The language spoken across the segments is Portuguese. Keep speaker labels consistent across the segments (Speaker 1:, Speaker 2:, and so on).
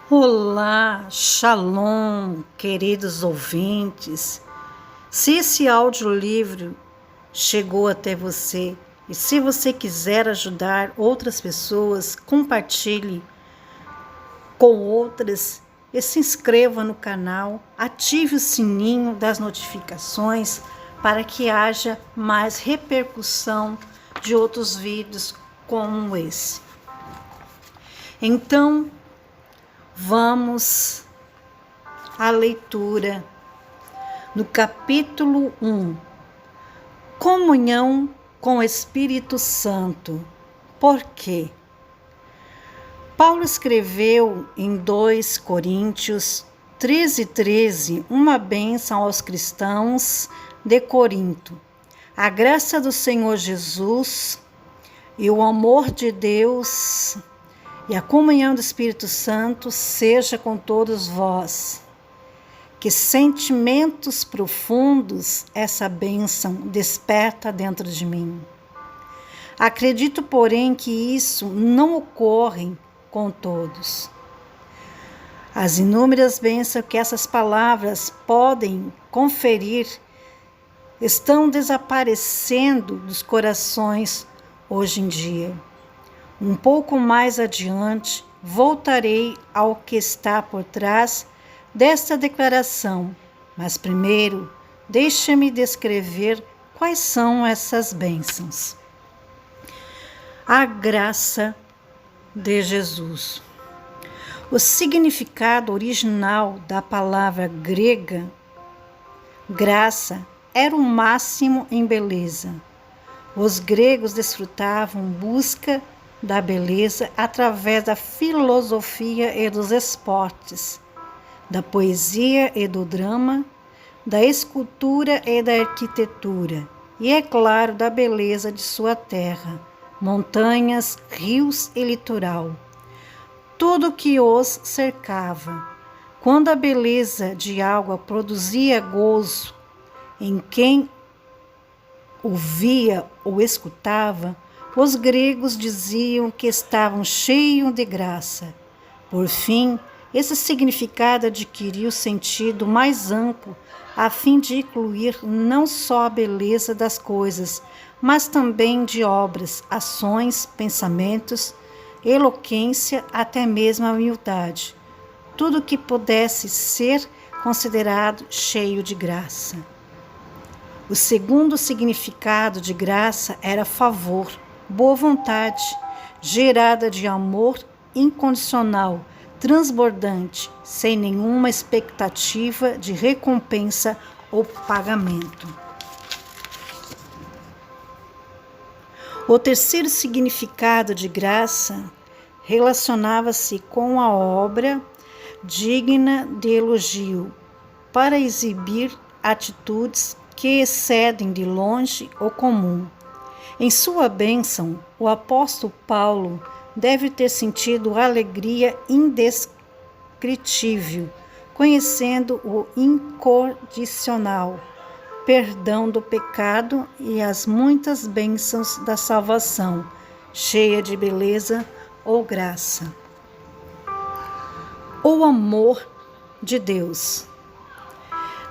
Speaker 1: Olá, Shalom, queridos ouvintes. Se esse audiolivro chegou até você e se você quiser ajudar outras pessoas, compartilhe com outras e se inscreva no canal, ative o sininho das notificações para que haja mais repercussão de outros vídeos como esse. Então, vamos à leitura no capítulo 1, Comunhão com o Espírito Santo. Por quê? Paulo escreveu em 2 Coríntios 13:13 uma bênção aos cristãos de Corinto. A graça do Senhor Jesus e o amor de Deus e a comunhão do Espírito Santo seja com todos vós. Que sentimentos profundos essa bênção desperta dentro de mim. Acredito, porém, que isso não ocorre com todos. As inúmeras bênçãos que essas palavras podem conferir estão desaparecendo dos corações hoje em dia. Um pouco mais adiante, voltarei ao que está por trás desta declaração, mas primeiro, deixe-me descrever quais são essas bênçãos. A graça de Jesus. O significado original da palavra grega, graça, era o máximo em beleza. Os gregos desfrutavam busca da beleza através da filosofia e dos esportes, da poesia e do drama, da escultura e da arquitetura, e, é claro, da beleza de sua terra, montanhas, rios e litoral. Tudo que os cercava. Quando a beleza de algo produzia gozo em quem o via ou escutava, os gregos diziam que estavam cheios de graça. Por fim, esse significado adquiriu sentido mais amplo, a fim de incluir não só a beleza das coisas, mas também de obras, ações, pensamentos, eloquência, até mesmo a humildade. Tudo que pudesse ser considerado cheio de graça. O segundo significado de graça era favor, boa vontade, gerada de amor incondicional, transbordante, sem nenhuma expectativa de recompensa ou pagamento. O terceiro significado de graça relacionava-se com a obra digna de elogio, para exibir atitudes que excedem de longe o comum. Em sua bênção, o apóstolo Paulo deve ter sentido alegria indescritível, conhecendo o incondicional perdão do pecado e as muitas bênçãos da salvação, cheia de beleza ou graça. O amor de Deus.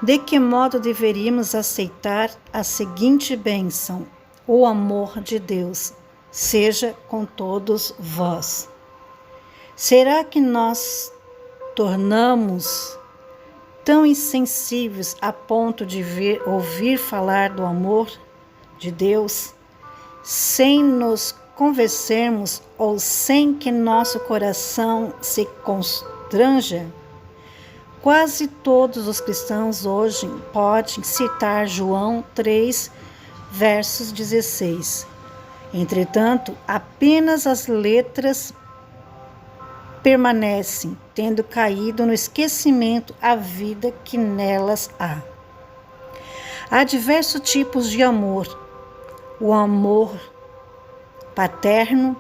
Speaker 1: De que modo deveríamos aceitar a seguinte bênção? O amor de Deus seja com todos vós. Será que nós tornamos tão insensíveis a ponto de ouvir falar do amor de Deus, sem nos convencermos ou sem que nosso coração se constranja? Quase todos os cristãos hoje podem citar João 3, versos 16. Entretanto, apenas as letras permanecem, tendo caído no esquecimento a vida que nelas há. Há diversos tipos de amor. O amor paterno,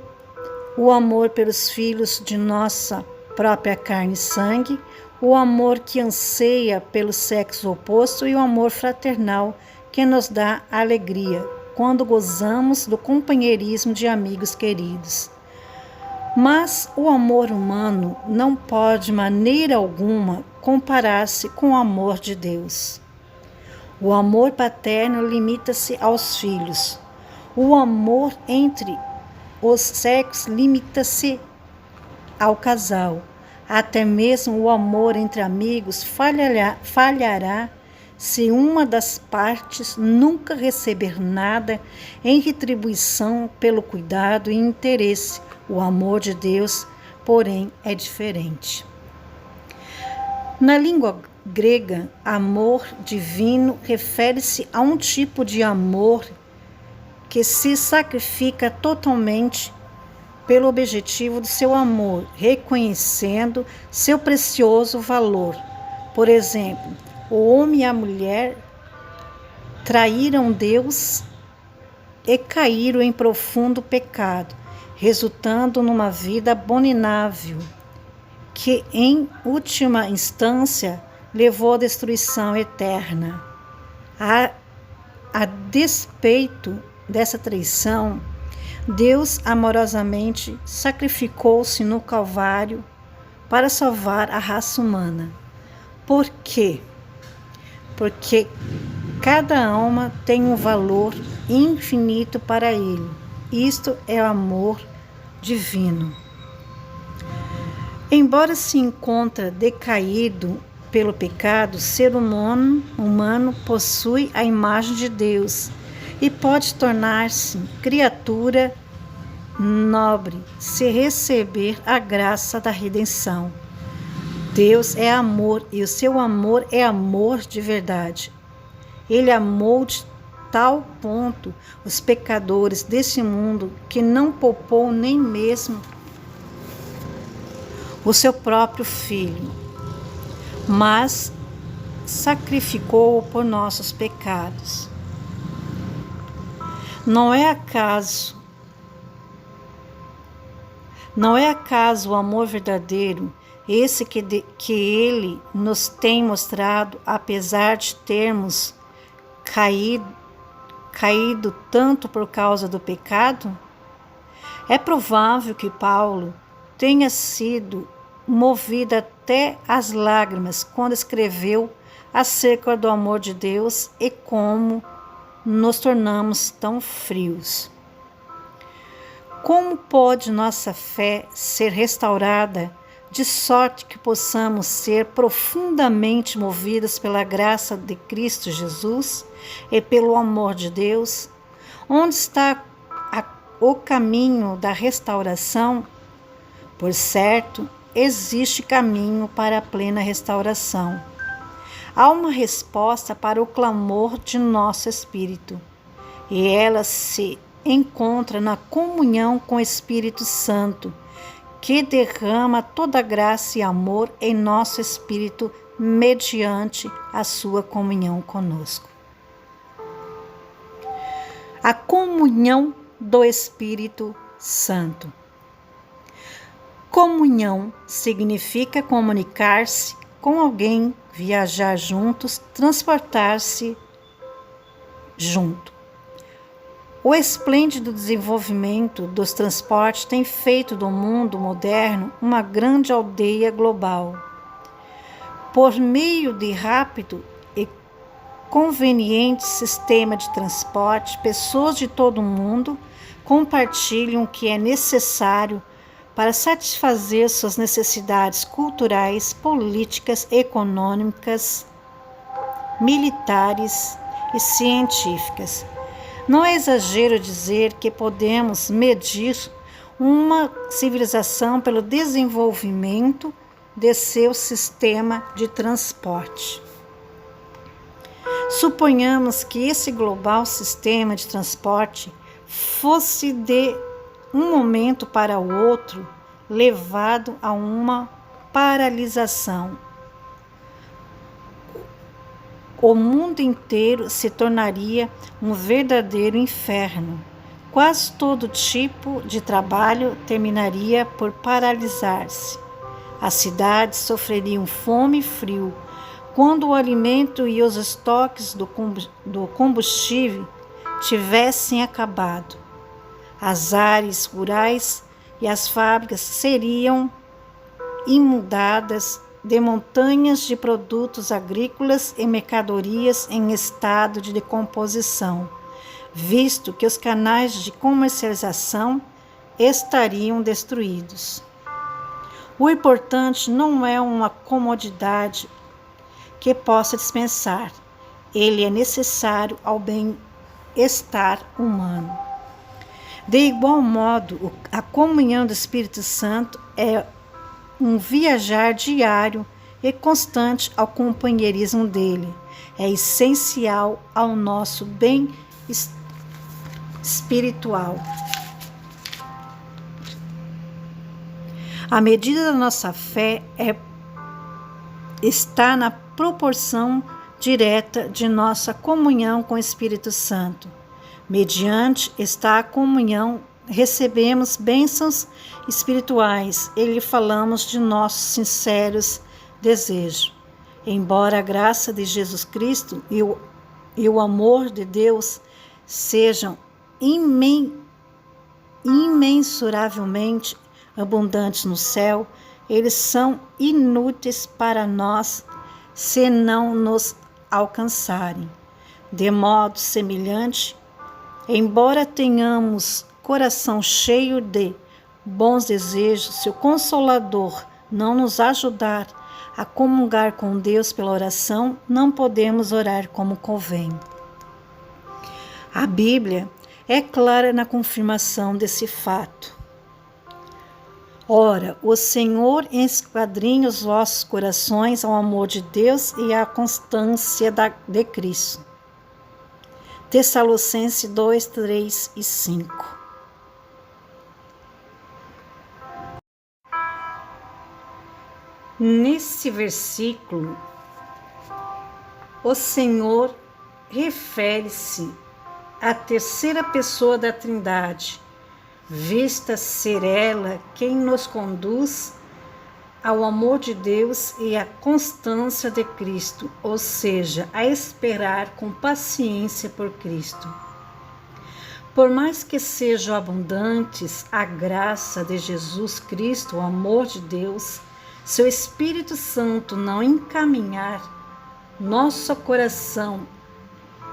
Speaker 1: o amor pelos filhos de nossa própria carne e sangue, o amor que anseia pelo sexo oposto e o amor fraternal que nos dá alegria quando gozamos do companheirismo de amigos queridos. Mas o amor humano não pode de maneira alguma comparar-se com o amor de Deus. O amor paterno limita-se aos filhos. O amor entre os sexos limita-se ao casal. Até mesmo o amor entre amigos falhará se uma das partes nunca receber nada em retribuição pelo cuidado e interesse. O amor de Deus, porém, é diferente. Na língua grega, amor divino refere-se a um tipo de amor que se sacrifica totalmente pelo objetivo do seu amor, reconhecendo seu precioso valor. Por exemplo, o homem e a mulher traíram Deus e caíram em profundo pecado, resultando numa vida abominável, que em última instância levou à destruição eterna. A despeito dessa traição, Deus amorosamente sacrificou-se no Calvário para salvar a raça humana. Por quê? Porque cada alma tem um valor infinito para Ele. Isto é o amor divino. Embora se encontre decaído pelo pecado, o ser humano possui a imagem de Deus e pode tornar-se criatura nobre se receber a graça da redenção. Deus é amor e o seu amor é amor de verdade. Ele amou de tal ponto os pecadores desse mundo que não poupou nem mesmo o seu próprio filho, mas sacrificou-o por nossos pecados. Não é acaso o amor verdadeiro, esse que Ele nos tem mostrado, apesar de termos caído tanto por causa do pecado? É provável que Paulo tenha sido movido até às lágrimas quando escreveu acerca do amor de Deus e como nos tornamos tão frios. Como pode nossa fé ser restaurada de sorte que possamos ser profundamente movidas pela graça de Cristo Jesus e pelo amor de Deus? Onde está o caminho da restauração? Por certo, existe caminho para a plena restauração. Há uma resposta para o clamor de nosso espírito, e ela se encontra na comunhão com o Espírito Santo, que derrama toda graça e amor em nosso espírito mediante a sua comunhão conosco. A comunhão do Espírito Santo. Comunhão significa comunicar-se com alguém, viajar juntos, transportar-se junto. O esplêndido desenvolvimento dos transportes tem feito do mundo moderno uma grande aldeia global. Por meio de rápido e conveniente sistema de transporte, pessoas de todo o mundo compartilham o que é necessário para satisfazer suas necessidades culturais, políticas, econômicas, militares e científicas. Não é exagero dizer que podemos medir uma civilização pelo desenvolvimento de seu sistema de transporte. Suponhamos que esse global sistema de transporte fosse de um momento para o outro levado a uma paralisação. O mundo inteiro se tornaria um verdadeiro inferno. Quase todo tipo de trabalho terminaria por paralisar-se. As cidades sofreriam fome e frio quando o alimento e os estoques do combustível tivessem acabado. As áreas rurais e as fábricas seriam inundadas de montanhas de produtos agrícolas e mercadorias em estado de decomposição, visto que os canais de comercialização estariam destruídos. O importante não é uma comodidade que possa dispensar, ele é necessário ao bem-estar humano. De igual modo, a comunhão do Espírito Santo é um viajar diário e constante ao companheirismo dele. É essencial ao nosso bem espiritual. A medida da nossa fé está na proporção direta de nossa comunhão com o Espírito Santo. Mediante esta comunhão, recebemos bênçãos espirituais e lhe falamos de nossos sinceros desejos. Embora a graça de Jesus Cristo e o amor de Deus sejam imensuravelmente abundantes no céu, eles são inúteis para nós se não nos alcançarem. De modo semelhante, embora tenhamos coração cheio de bons desejos, se o Consolador não nos ajudar a comungar com Deus pela oração, não podemos orar como convém. A Bíblia é clara na confirmação desse fato. Ora, o Senhor esquadrinha os vossos corações ao amor de Deus e à constância de Cristo. Tessalonicenses 2, 3 e 5. Nesse versículo, o Senhor refere-se à terceira pessoa da Trindade, vista ser ela quem nos conduz ao amor de Deus e à constância de Cristo, ou seja, a esperar com paciência por Cristo. Por mais que sejam abundantes a graça de Jesus Cristo, o amor de Deus, se o Espírito Santo não encaminhar nosso coração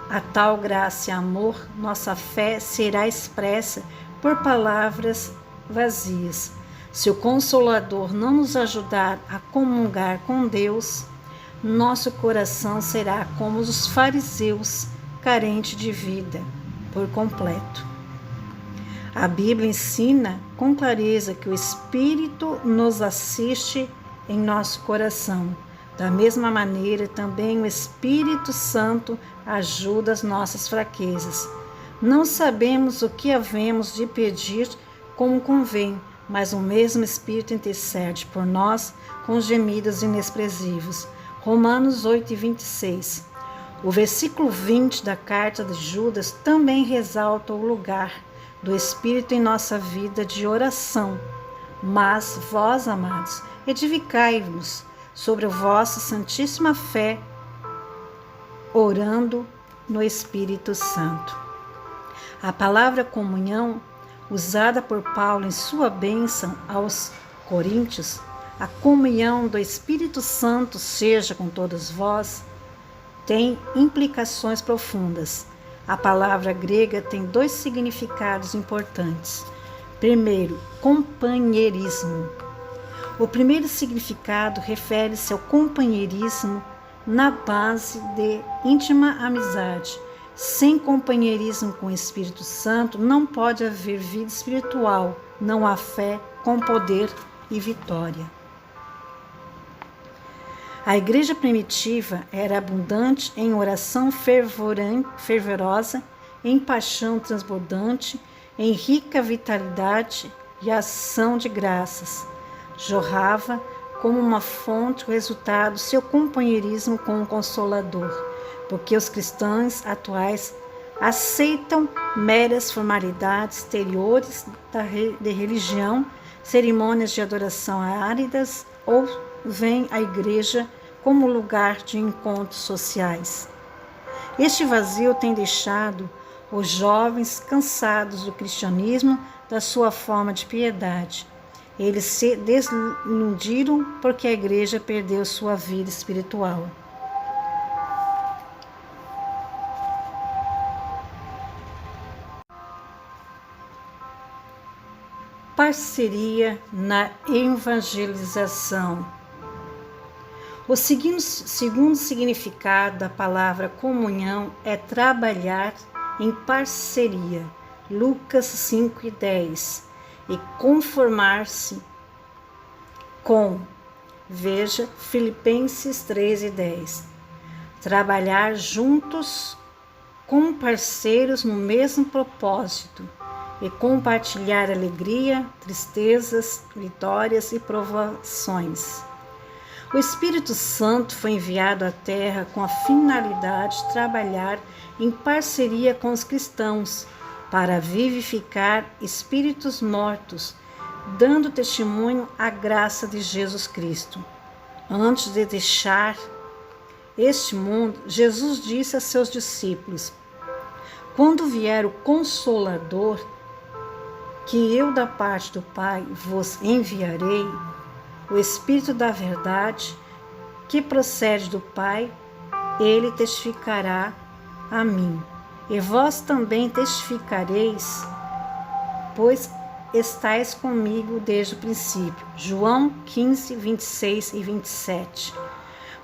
Speaker 1: a tal graça e amor, nossa fé será expressa por palavras vazias. Se o Consolador não nos ajudar a comungar com Deus, nosso coração será como os fariseus, carente de vida por completo. A Bíblia ensina com clareza que o Espírito nos assiste em nosso coração. Da mesma maneira, também o Espírito Santo ajuda as nossas fraquezas. Não sabemos o que havemos de pedir como convém, mas o mesmo Espírito intercede por nós com gemidos inexpressivos. Romanos 8, 26. O versículo 20 da carta de Judas também ressalta o lugar do Espírito em nossa vida de oração. Mas vós, amados, edificai-vos sobre a vossa santíssima fé, orando no Espírito Santo. A palavra comunhão, usada por Paulo em sua bênção aos Coríntios, a comunhão do Espírito Santo seja com todos vós, tem implicações profundas. A palavra grega tem dois significados importantes. Primeiro, companheirismo. O primeiro significado refere-se ao companheirismo na base de íntima amizade. Sem companheirismo com o Espírito Santo, não pode haver vida espiritual, não há fé com poder e vitória. A igreja primitiva era abundante em oração fervorosa, em paixão transbordante, em rica vitalidade e ação de graças. Jorrava como uma fonte o resultado do seu companheirismo com o Consolador, porque os cristãos atuais aceitam meras formalidades exteriores de religião, cerimônias de adoração áridas ou veem a igreja como lugar de encontros sociais. Este vazio tem deixado os jovens cansados do cristianismo, da sua forma de piedade. Eles se desiludiram porque a igreja perdeu sua vida espiritual. Parceria na evangelização. O segundo significado da palavra comunhão é trabalhar em parceria, Lucas 5:10, e conformar-se com, veja, Filipenses 3:10. Trabalhar juntos com parceiros no mesmo propósito e compartilhar alegria, tristezas, vitórias e provações. O Espírito Santo foi enviado à Terra com a finalidade de trabalhar em parceria com os cristãos para vivificar espíritos mortos, dando testemunho à graça de Jesus Cristo. Antes de deixar este mundo, Jesus disse a seus discípulos: quando vier o Consolador, que eu da parte do Pai vos enviarei, o Espírito da verdade, que procede do Pai, ele testificará a mim. E vós também testificareis, pois estáis comigo desde o princípio. João 15, 26 e 27.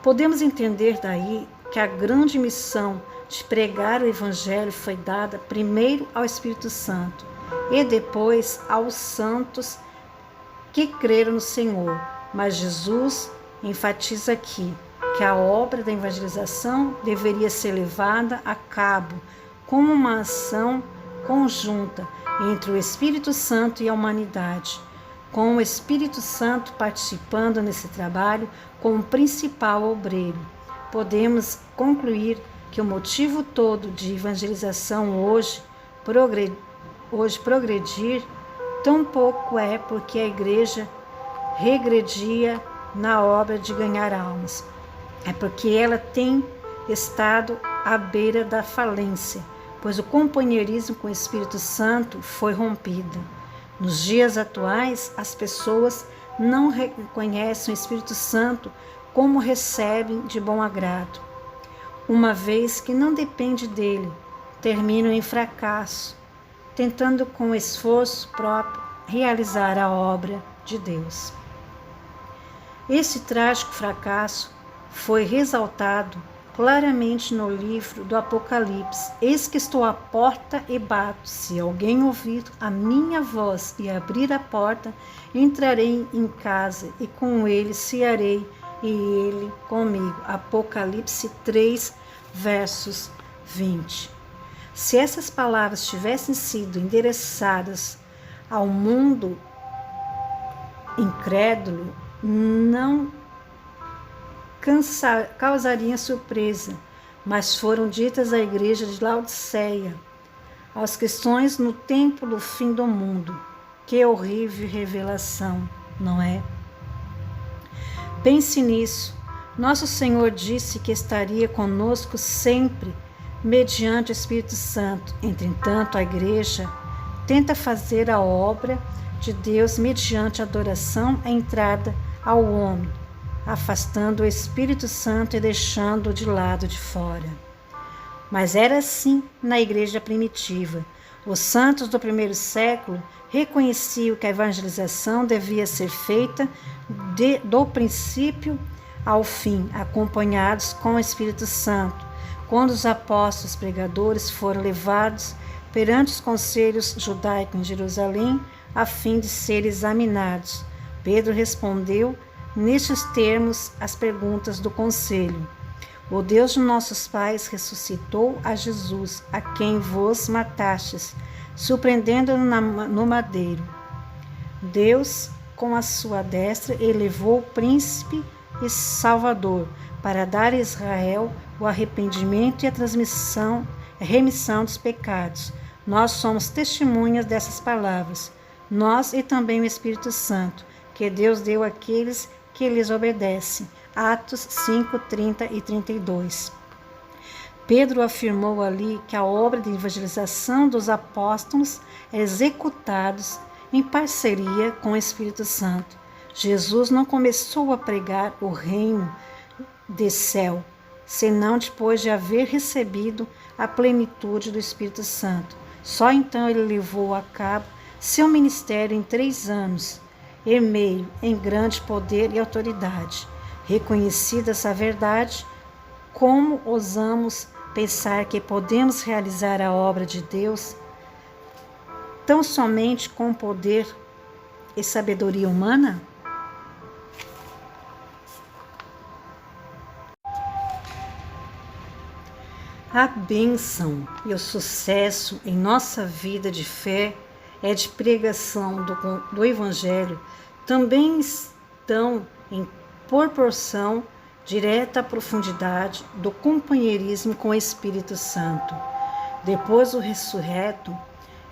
Speaker 1: Podemos entender daí que a grande missão de pregar o Evangelho foi dada primeiro ao Espírito Santo e depois aos santos que creram no Senhor. Mas Jesus enfatiza aqui que a obra da evangelização deveria ser levada a cabo como uma ação conjunta entre o Espírito Santo e a humanidade, com o Espírito Santo participando nesse trabalho como principal obreiro. Podemos concluir que o motivo todo de evangelização hoje progredir tão pouco é porque a igreja regredia na obra de ganhar almas. É porque ela tem estado à beira da falência, pois o companheirismo com o Espírito Santo foi rompido. Nos dias atuais, as pessoas não reconhecem o Espírito Santo como recebem de bom agrado. Uma vez que não depende dele, terminam em fracasso, tentando com esforço próprio realizar a obra de Deus. Esse trágico fracasso foi ressaltado claramente no livro do Apocalipse. Eis que estou à porta e bato. Se alguém ouvir a minha voz e abrir a porta, entrarei em casa e com ele cearei e ele comigo. Apocalipse 3, versos 20. Se essas palavras tivessem sido endereçadas ao mundo incrédulo, não causariam surpresa, mas foram ditas à igreja de Laodiceia, aos cristãos no tempo do fim do mundo. Que horrível revelação, não é? Pense nisso. Nosso Senhor disse que estaria conosco sempre, mediante o Espírito Santo. Entretanto, a igreja tenta fazer a obra de Deus mediante a adoração e entrada ao homem, afastando o Espírito Santo e deixando-o de lado de fora. Mas era assim na igreja primitiva. Os santos do primeiro século reconheciam que a evangelização devia ser feita do princípio ao fim, acompanhados com o Espírito Santo. Quando os apóstolos pregadores foram levados perante os conselhos judaicos em Jerusalém, a fim de serem examinados, Pedro respondeu nestes termos as perguntas do conselho: o Deus de nossos pais ressuscitou a Jesus, a quem vos matastes, surpreendendo-o no madeiro. Deus, com a sua destra, elevou o príncipe e salvador, para dar a Israel o arrependimento e a remissão dos pecados. Nós somos testemunhas dessas palavras, nós e também o Espírito Santo, que Deus deu àqueles que lhes obedecem. Atos 5, 30 e 32. Pedro afirmou ali que a obra de evangelização dos apóstolos é executada em parceria com o Espírito Santo. Jesus não começou a pregar o reino do céu, senão depois de haver recebido a plenitude do Espírito Santo. Só então ele levou a cabo seu ministério em 3 anos e meio, em grande poder e autoridade. Reconhecida essa verdade, como ousamos pensar que podemos realizar a obra de Deus tão somente com poder e sabedoria humana? A bênção e o sucesso em nossa vida de fé e de pregação do Evangelho também estão em proporção direta à profundidade do companheirismo com o Espírito Santo. Depois do ressurreto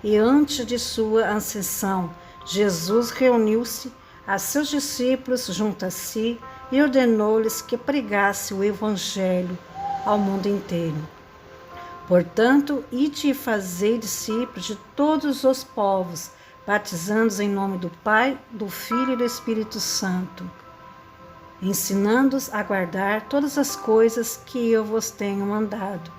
Speaker 1: e antes de sua ascensão, Jesus reuniu-se a seus discípulos junto a si e ordenou-lhes que pregasse o Evangelho ao mundo inteiro. Portanto, ide e fazei discípulos de todos os povos, batizando-os em nome do Pai, do Filho e do Espírito Santo, ensinando-os a guardar todas as coisas que eu vos tenho mandado.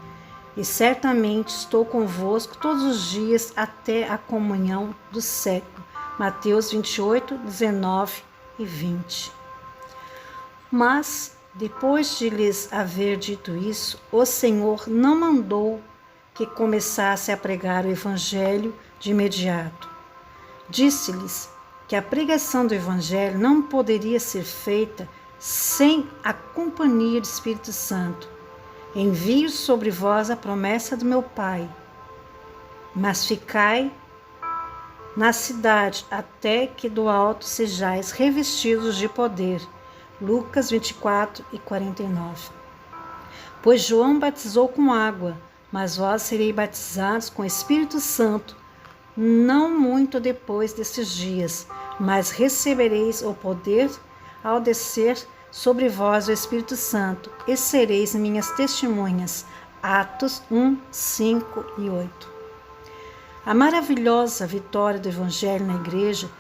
Speaker 1: E certamente estou convosco todos os dias até a comunhão do século. Mateus 28, 19 e 20. Mas, depois de lhes haver dito isso, o Senhor não mandou que começasse a pregar o Evangelho de imediato. Disse-lhes que a pregação do Evangelho não poderia ser feita sem a companhia do Espírito Santo. Envio sobre vós a promessa do meu Pai, mas ficai na cidade até que do alto sejais revestidos de poder. Lucas 24 e 49. Pois João batizou com água, mas vós sereis batizados com o Espírito Santo, não muito depois desses dias, mas recebereis o poder ao descer sobre vós o Espírito Santo, e sereis minhas testemunhas. Atos 1, 5 e 8. A maravilhosa vitória do Evangelho na igreja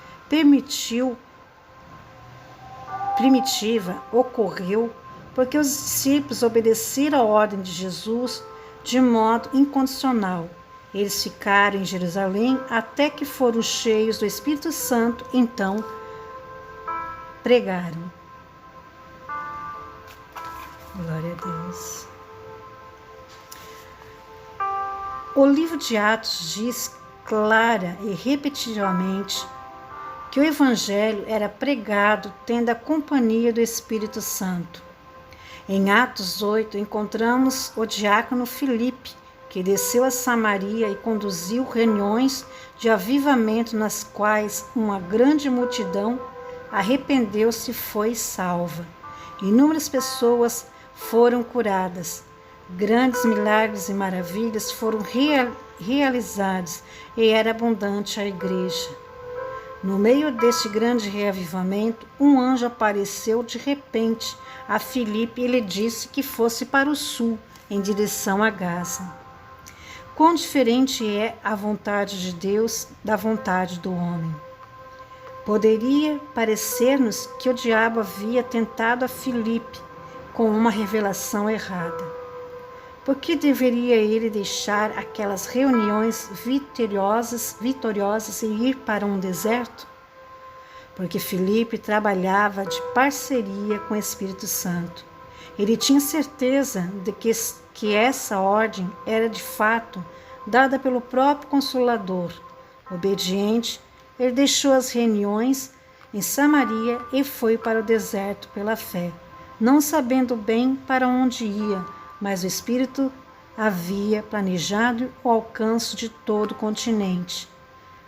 Speaker 1: primitiva ocorreu porque os discípulos obedeceram a ordem de Jesus de modo incondicional. Eles ficaram em Jerusalém até que foram cheios do Espírito Santo, então pregaram. Glória a Deus. O livro de Atos diz clara e repetidamente que o Evangelho era pregado tendo a companhia do Espírito Santo. Em Atos 8, encontramos o diácono Filipe, que desceu a Samaria e conduziu reuniões de avivamento nas quais uma grande multidão arrependeu-se e foi salva. Inúmeras pessoas foram curadas. Grandes milagres e maravilhas foram realizados e era abundante a igreja. No meio deste grande reavivamento, um anjo apareceu de repente a Filipe e lhe disse que fosse para o sul, em direção a Gaza. Quão diferente é a vontade de Deus da vontade do homem. Poderia parecer-nos que o diabo havia tentado a Filipe com uma revelação errada. Por que deveria ele deixar aquelas reuniões vitoriosas e ir para um deserto? Porque Filipe trabalhava de parceria com o Espírito Santo. Ele tinha certeza de que essa ordem era de fato dada pelo próprio Consolador. Obediente, ele deixou as reuniões em Samaria e foi para o deserto pela fé, não sabendo bem para onde ia, mas o Espírito havia planejado o alcance de todo o continente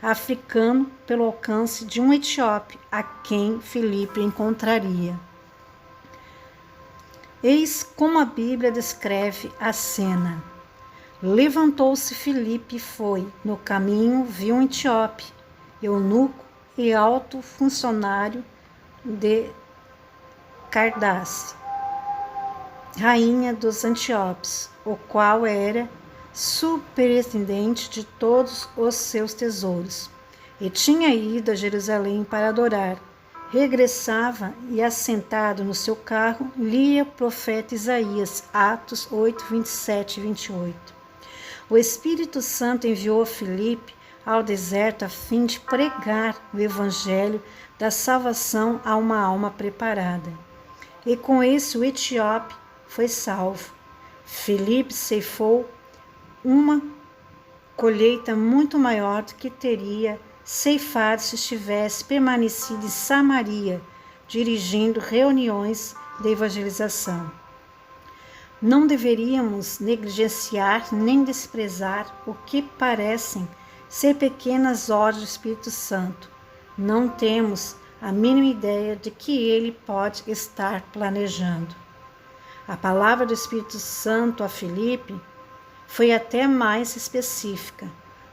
Speaker 1: africano pelo alcance de um etíope, a quem Filipe encontraria. Eis como a Bíblia descreve a cena. Levantou-se Filipe e foi. No caminho viu um etíope, eunuco e alto funcionário de Candace, rainha dos Antíocos, o qual era superintendente de todos os seus tesouros. e tinha ido a Jerusalém para adorar. Regressava e, assentado no seu carro, lia o profeta Isaías, Atos 8, 27 e 28. O Espírito Santo enviou Filipe ao deserto a fim de pregar o evangelho da salvação a uma alma preparada. E com isso o etíope foi salvo. Filipe ceifou uma colheita muito maior do que teria ceifado se estivesse permanecido em Samaria, dirigindo reuniões de evangelização. Não deveríamos negligenciar nem desprezar o que parecem ser pequenas obras do Espírito Santo. Não temos a mínima ideia de que ele pode estar planejando. A palavra do Espírito Santo a Filipe foi até mais específica.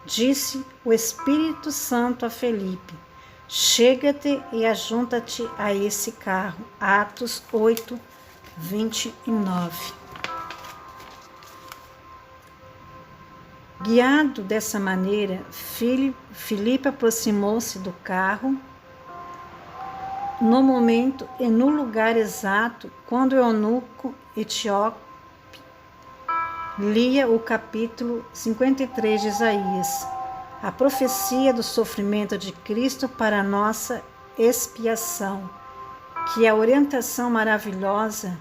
Speaker 1: Disse o Espírito Santo a Filipe: chega-te e ajunta-te a esse carro. Atos 8, 29. Guiado dessa maneira, Filipe aproximou-se do carro no momento e no lugar exato quando o eunuco etíope lia o capítulo 53 de Isaías, a profecia do sofrimento de Cristo para a nossa expiação, que é a orientação maravilhosa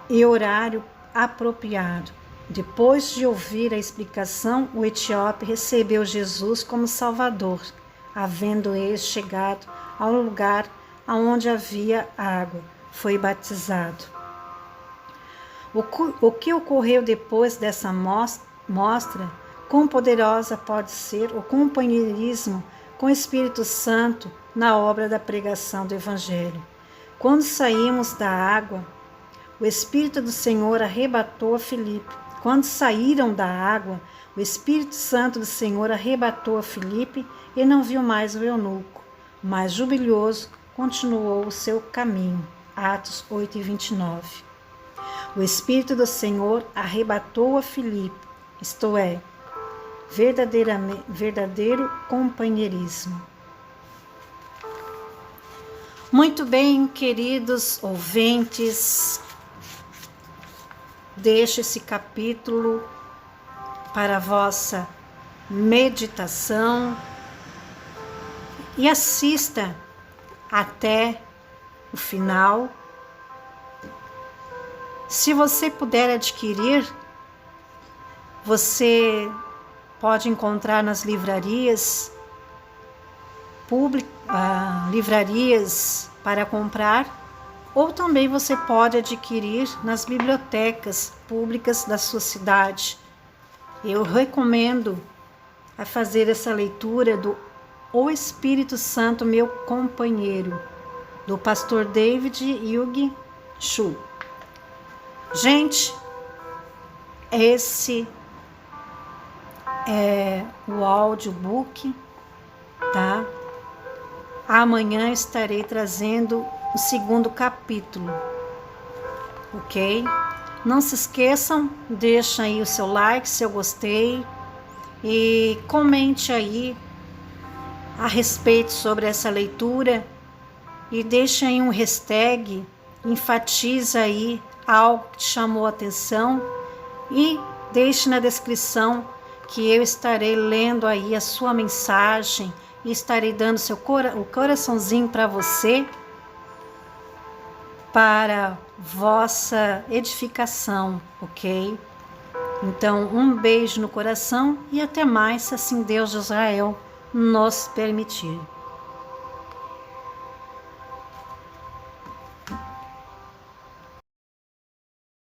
Speaker 1: e horário apropriado. Depois de ouvir a explicação, o etíope recebeu Jesus como Salvador, havendo ele chegado ao lugar onde havia água, foi batizado. O que ocorreu depois dessa mostra, quão poderosa pode ser o companheirismo com o Espírito Santo na obra da pregação do Evangelho. Quando saímos da água, o Espírito do Senhor arrebatou a Filipe. Quando saíram da água, o Espírito Santo do Senhor arrebatou a Filipe e não viu mais o eunuco, mas jubiloso continuou o seu caminho. Atos 8, 29. O Espírito do Senhor arrebatou a Filipe, isto é, verdadeiro companheirismo. Muito bem, queridos ouvintes, deixo esse capítulo para a vossa meditação e assista até o final. Se você puder adquirir, você pode encontrar nas livrarias públicas, livrarias para comprar, ou também você pode adquirir nas bibliotecas públicas da sua cidade. Eu recomendo a fazer essa leitura do O Espírito Santo, meu companheiro, do pastor David Yug Chu. Gente, esse é o audiobook, tá? Amanhã estarei trazendo o segundo capítulo, ok? Não se esqueçam, deixa aí o seu like, seu gostei e comente aí a respeito sobre essa leitura e deixa aí um hashtag, enfatiza aí algo que te chamou a atenção e deixe na descrição que eu estarei lendo aí a sua mensagem e estarei dando o coraçãozinho para você, para vossa edificação, ok? Então, um beijo no coração e até mais, se assim Deus de Israel nos permitir.